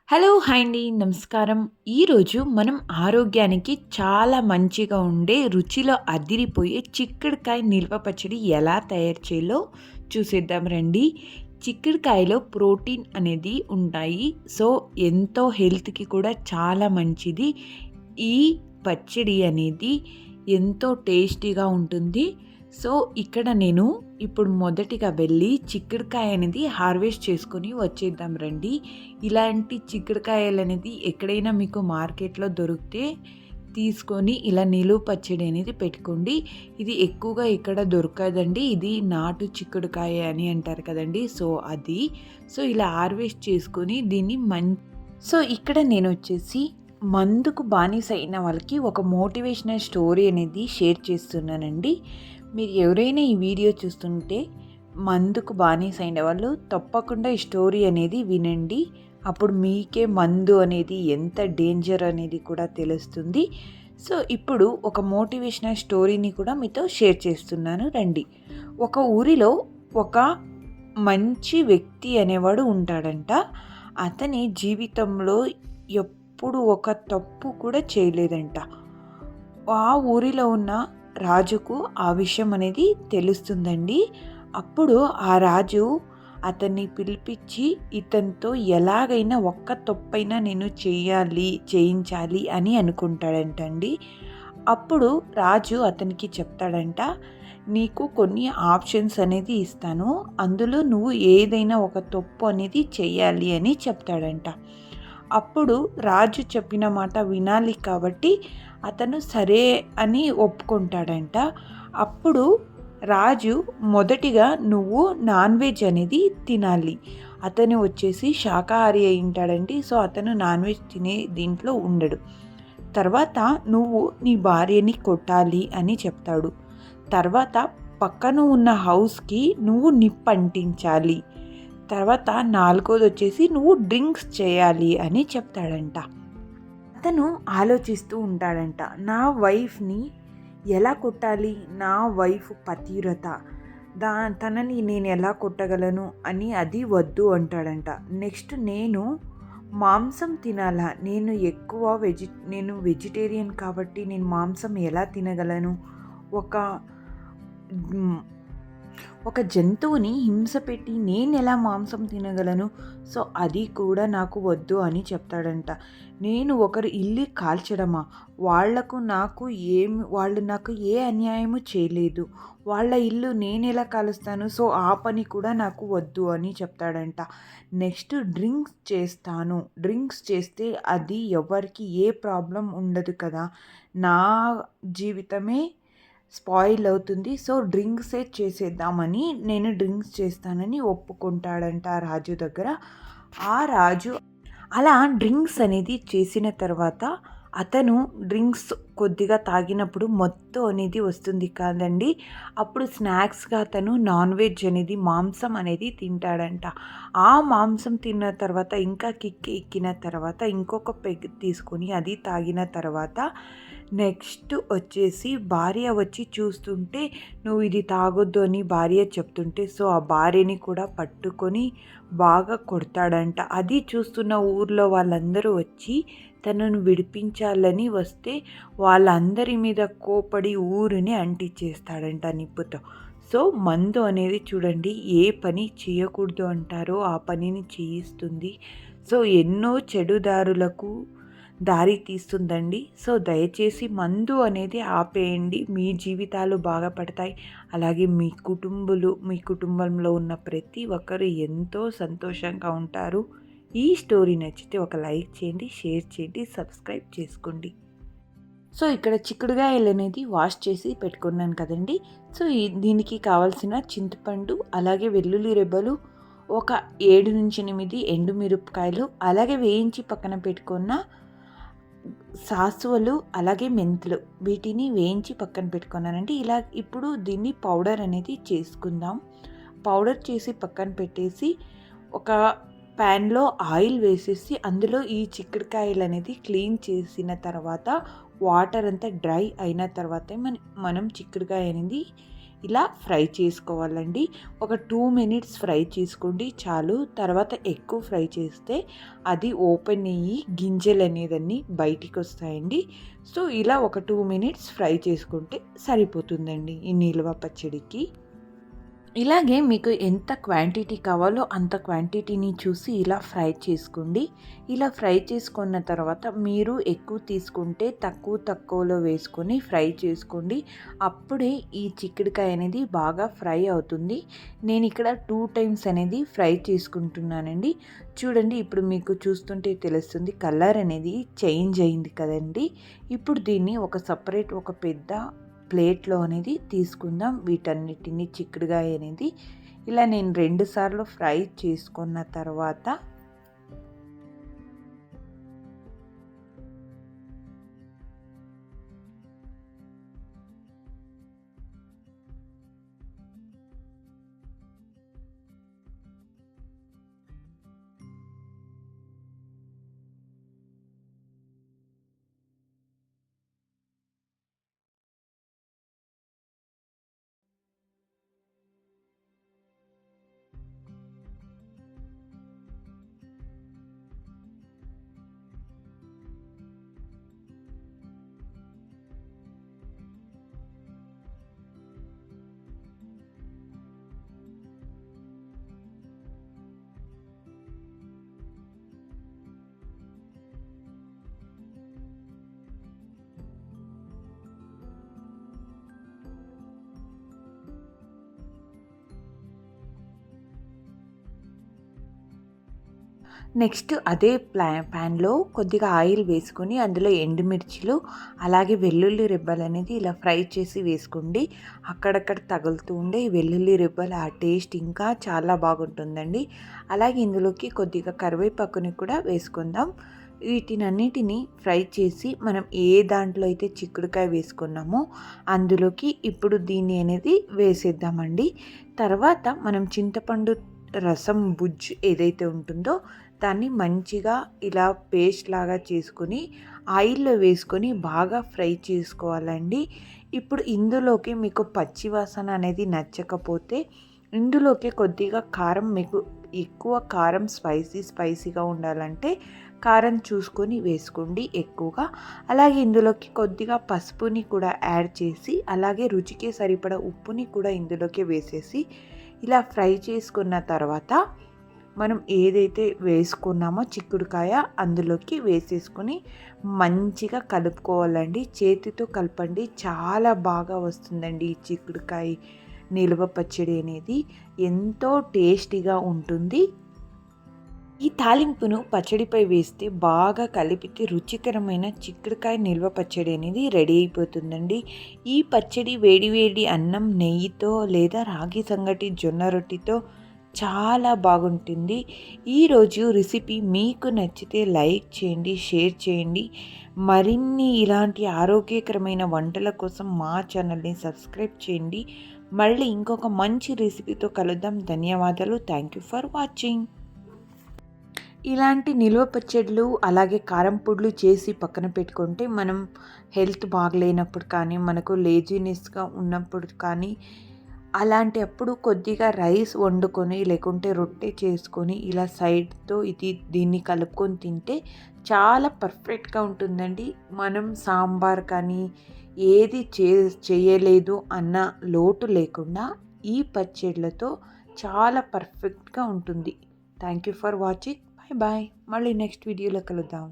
Hello! Hi అండి. నమస్కారం. ఈరోజు మనం ఆరోగ్యానికి చాలా మంచిగా ఉండే, రుచిలో అదిరిపోయే చిక్కుడుకాయ నిల్వ పచ్చడి ఎలా తయారు చేయాలో చూసేద్దాం రండి. చిక్కుడుకాయలో ప్రోటీన్ అనేది ఉంటాయి. సో, ఎంతో హెల్త్‌కి కూడా చాలా మంచిది. ఈ పచ్చడి అనేది ఎంతో టేస్టీగా ఉంటుంది. సో, ఇక్కడ నేను ఇప్పుడు మొదటిగా వెళ్ళి చిక్కుడుకాయ అనేది హార్వెస్ట్ చేసుకొని వచ్చేద్దాం రండి. ఇలాంటి చిక్కుడుకాయలనేది ఎక్కడైనా మీకు మార్కెట్‌లో దొరికితే తీసుకొని ఇలా నిలువ పచ్చడి అనేది పెట్టుకోండి. ఇది ఎక్కువగా ఇక్కడ దొరకదండి. ఇది నాటు చిక్కుడుకాయ అని అంటారు కదండీ! సో, అది. సో, ఇలా హార్వెస్ట్ చేసుకొని దీన్ని సో, ఇక్కడ నేనొచ్చేసి మందుకు బానిస అయిన వాళ్ళకి ఒక మోటివేషనల్ స్టోరీ అనేది షేర్ చేస్తున్నానండి. మీరు ఎవరైనా ఈ వీడియో చూస్తుంటే మందుకు బానిస అయిన వాళ్ళు తప్పకుండా ఈ స్టోరీ అనేది వినండి. అప్పుడు మీకే మందు అనేది ఎంత డేంజర్ అనేది కూడా తెలుస్తుంది. సో, ఇప్పుడు ఒక మోటివేషనల్ స్టోరీని కూడా మీతో షేర్ చేస్తున్నాను రండి. ఒక ఊరిలో ఒక మంచి వ్యక్తి అనేవాడు ఉంటాడంట. అతని జీవితంలో ఎప్పుడు ఒక తప్పు కూడా చేయలేదంట. ఆ ఊరిలో ఉన్న రాజుకు ఆ విషయం అనేది తెలుస్తుందండి. అప్పుడు ఆ రాజు అతన్ని పిలిపించి ఇతనితో ఎలాగైనా ఒక్క తప్పైనా నేను చేయించాలి అని అనుకుంటాడంటండి. అప్పుడు రాజు అతనికి చెప్తాడంట, నీకు కొన్ని ఆప్షన్స్ అనేది ఇస్తాను. అందులో నువ్వు ఏదైనా ఒక తప్పు అనేది చెయ్యాలి అని చెప్తాడంట. అప్పుడు రాజు చెప్పిన మాట వినాలి కాబట్టి అతను సరే అని ఒప్పుకుంటాడంట. అప్పుడు రాజు మొదటిగా నువ్వు నాన్ వెజ్ అనేది తినాలి. అతను వచ్చేసి శాకాహారి అయి ఉంటాడండి. సో, అతను నాన్ వెజ్ తినే దీంట్లో ఉండడు. తర్వాత నువ్వు నీ భార్యని కొట్టాలి అని చెప్తాడు. తర్వాత పక్కన ఉన్న హౌస్కి నువ్వు నిప్పంటించాలి. తర్వాత నాలుగోది వచ్చేసి నువ్వు డ్రింక్స్ చేయాలి అని చెప్తాడంట. అతను ఆలోచిస్తూ ఉంటాడంట, నా వైఫ్ని ఎలా కొట్టాలి, నా వైఫ్ పతివ్రత, తనని నేను ఎలా కొట్టగలను అని అది వద్దు అంటాడంట. నెక్స్ట్ నేను మాంసం తినాలా, నేను వెజిటేరియన్ కాబట్టి నేను మాంసం ఎలా తినగలను, ఒక ఒక జంతువుని హింస పెట్టి నేనెలా మాంసం తినగలను, సో అది కూడా నాకు వద్దు అని చెప్తాడంట. నేను ఒకరు ఇల్లు కాల్చడమా, వాళ్ళు నాకు ఏ అన్యాయము చేయలేదు, వాళ్ళ ఇల్లు నేనెలా కాలుస్తాను, సో ఆ పని కూడా నాకు వద్దు అని చెప్తాడంట. నెక్స్ట్ డ్రింక్స్ చేస్తే అది ఎవరికి ఏ ప్రాబ్లం ఉండదు కదా, నా జీవితమే స్పాయిల్ అవుతుంది. సో డ్రింక్సే చేసేద్దామని నేను డ్రింక్స్ చేస్తానని ఒప్పుకుంటాడంట ఆ రాజు దగ్గర. ఆ రాజు అలా డ్రింక్స్ అనేది చేసిన తర్వాత అతను డ్రింక్స్ కొద్దిగా తాగినప్పుడు మొత్తం అనేది వస్తుంది కాదండి. అప్పుడు స్నాక్స్గా అతను నాన్ వెజ్ అనేది మాంసం అనేది తింటాడంట. ఆ మాంసం తిన్న తర్వాత ఇంకా కిక్ ఎక్కిన తర్వాత ఇంకొక పెగ్ తీసుకొని అది తాగిన తర్వాత నెక్స్ట్ వచ్చేసి భార్య వచ్చి చూస్తుంటే నువ్వు ఇది తాగొద్దు అని భార్య చెప్తుంటే సో ఆ భార్యని కూడా పట్టుకొని బాగా కొడతాడంట. అది చూస్తున్న ఊర్లో వాళ్ళందరూ వచ్చి తనను విడిపించాలని వస్తే వాళ్ళందరి మీద కోపడి ఊరిని అంటించేస్తాడంట నిప్పుతో. సో మందు అనేది చూడండి, ఏ పని చేయకూడదు అంటారో ఆ పనిని చేయిస్తుంది. సో ఎన్నో చెడుదారులకు దారి తీస్తుందండి. సో దయచేసి మందు అనేది ఆపేయండి, మీ జీవితాలు బాగుపడతాయి. అలాగే మీ కుటుంబంలో ఉన్న ప్రతి ఒక్కరు ఎంతో సంతోషంగా ఉంటారు. ఈ స్టోరీ నచ్చితే ఒక లైక్ చేయండి, షేర్ చేయండి, సబ్స్క్రైబ్ చేసుకోండి. సో ఇక్కడ చిక్కుడుకాయలు అనేది వాష్ చేసి పెట్టుకున్నాను కదండి. సో దీనికి కావాల్సిన చింతపండు, అలాగే వెల్లుల్లి రెబ్బలు, ఒక 7-8 ఎండుమిరపకాయలు, అలాగే వేయించి పక్కన పెట్టుకున్న సాసువలు, అలాగే మెంతులు, వీటిని వేయించి పక్కన పెట్టుకున్నానండి. ఇలా ఇప్పుడు దీన్ని పౌడర్ అనేది చేసుకుందాం. పౌడర్ చేసి పక్కన పెట్టేసి ఒక ప్యాన్లో ఆయిల్ వేసేసి అందులో ఈ చిక్కుడుకాయలు అనేది క్లీన్ చేసిన తర్వాత వాటర్ అంతా డ్రై అయిన తర్వాత మనం చిక్కుడుకాయ అనేది ఇలా ఫ్రై చేసుకోవాలండి. ఒక 2 మినిట్స్ ఫ్రై చేసుకోండి చాలు. తర్వాత ఎక్కువ ఫ్రై చేస్తే అది ఓపెన్ అయ్యి గింజలు అనేదన్నీ బయటికి వస్తాయండి. సో ఇలా ఒక 2 మినిట్స్ ఫ్రై చేసుకుంటే సరిపోతుందండి ఈ నిల్వ పచ్చడికి. ఇలాగే మీకు ఎంత క్వాంటిటీ కావాలో అంత క్వాంటిటీని చూసి ఇలా ఫ్రై చేసుకోండి. ఇలా ఫ్రై చేసుకున్న తర్వాత మీరు ఎక్కువ తీసుకుంటే తక్కువలో వేసుకొని ఫ్రై చేసుకోండి. అప్పుడే ఈ చిక్కుడుకాయ అనేది బాగా ఫ్రై అవుతుంది. నేను ఇక్కడ 2 టైమ్స్ అనేది ఫ్రై చేసుకుంటున్నానండి. చూడండి, ఇప్పుడు మీకు చూస్తుంటే తెలుస్తుంది కలర్ అనేది చేంజ్ అయింది కదండి. ఇప్పుడు దీన్ని ఒక పెద్ద ప్లేట్లో అనేది తీసుకుందాం. వీటన్నిటిని చిక్కుడుగాయ అనేది ఇలా నేను 2 సార్లు ఫ్రై చేసుకున్న తర్వాత నెక్స్ట్ అదే ప్యాన్లో కొద్దిగా ఆయిల్ వేసుకొని అందులో ఎండుమిర్చిలు అలాగే వెల్లుల్లి రెబ్బలు అనేది ఇలా ఫ్రై చేసి వేసుకోండి. అక్కడక్కడ తగులుతూ ఉండే ఈ వెల్లుల్లి రెబ్బలు ఆ టేస్ట్ ఇంకా చాలా బాగుంటుందండి. అలాగే ఇందులోకి కొద్దిగా కరివేపాకుని కూడా వేసుకుందాం. వీటినన్నిటిని ఫ్రై చేసి మనం ఏ దాంట్లో అయితే చిక్కుడుకాయ వేసుకున్నామో అందులోకి ఇప్పుడు దీన్ని అనేది వేసేద్దామండి. తర్వాత మనం చింతపండు రసం బుజ్జు ఏదైతే ఉంటుందో దాన్ని మంచిగా ఇలా పేస్ట్ లాగా చేసుకొని ఆయిల్లో వేసుకొని బాగా ఫ్రై చేసుకోవాలండి. ఇప్పుడు ఇందులోకి మీకు పచ్చి వాసన అనేది నచ్చకపోతే ఇందులోకి కొద్దిగా కారం, మీకు ఎక్కువ కారం స్పైసీగా ఉండాలంటే కారం చూసుకొని వేసుకోండి ఎక్కువగా. అలాగే ఇందులోకి కొద్దిగా పసుపుని కూడా యాడ్ చేసి అలాగే రుచికి సరిపడా ఉప్పుని కూడా ఇందులోకి వేసేసి ఇలా ఫ్రై చేసుకున్న తర్వాత మనం ఏదైతే వేసుకున్నామో చిక్కుడుకాయ అందులోకి వేసేసుకొని మంచిగా కలుపుకోవాలండి. చేతితో కలపండి, చాలా బాగా వస్తుందండి ఈ చిక్కుడుకాయ నిల్వ పచ్చడి అనేది. ఎంతో టేస్టీగా ఉంటుంది. ఈ తాలింపును పచ్చడిపై వేస్తే బాగా కలిపితే రుచికరమైన చిక్కుడుకాయ నిల్వ పచ్చడి అనేది రెడీ అయిపోతుందండి. ఈ పచ్చడి వేడి అన్నం, నెయ్యితో లేదా రాగి సంగటి, జొన్న రొట్టితో చాలా బాగుంటుంది. ఈరోజు రెసిపీ మీకు నచ్చితే లైక్ చేయండి, షేర్ చేయండి. మరిన్ని ఇలాంటి ఆరోగ్యకరమైన వంటల కోసం మా ఛానల్ని సబ్స్క్రైబ్ చేయండి. మళ్ళీ ఇంకొక మంచి రెసిపీతో కలుద్దాం. ధన్యవాదాలు. Thank you for watching. ఇలాంటి నిల్వ పచ్చళ్ళు అలాగే కారం పొడులు చేసి పక్కన పెట్టుకుంటే మనం హెల్త్ బాగలేనప్పుడు కానీ, మనకు లేజీనెస్గా ఉన్నప్పుడు కానీ, అలాంటి అప్పుడు కొద్దిగా రైస్ వండుకొని లేకుంటే రొట్టె చేసుకొని ఇలా సైడ్తో దీన్ని కలుపుకొని తింటే చాలా పర్ఫెక్ట్గా ఉంటుందండి. మనం సాంబార్ కానీ ఏది చేయలేదు అన్న లోటు లేకుండా ఈ పచ్చళ్ళతో చాలా పర్ఫెక్ట్గా ఉంటుంది. Thank you for watching. Bye bye. మళ్ళీ నెక్స్ట్ వీడియోలో కలుద్దాం.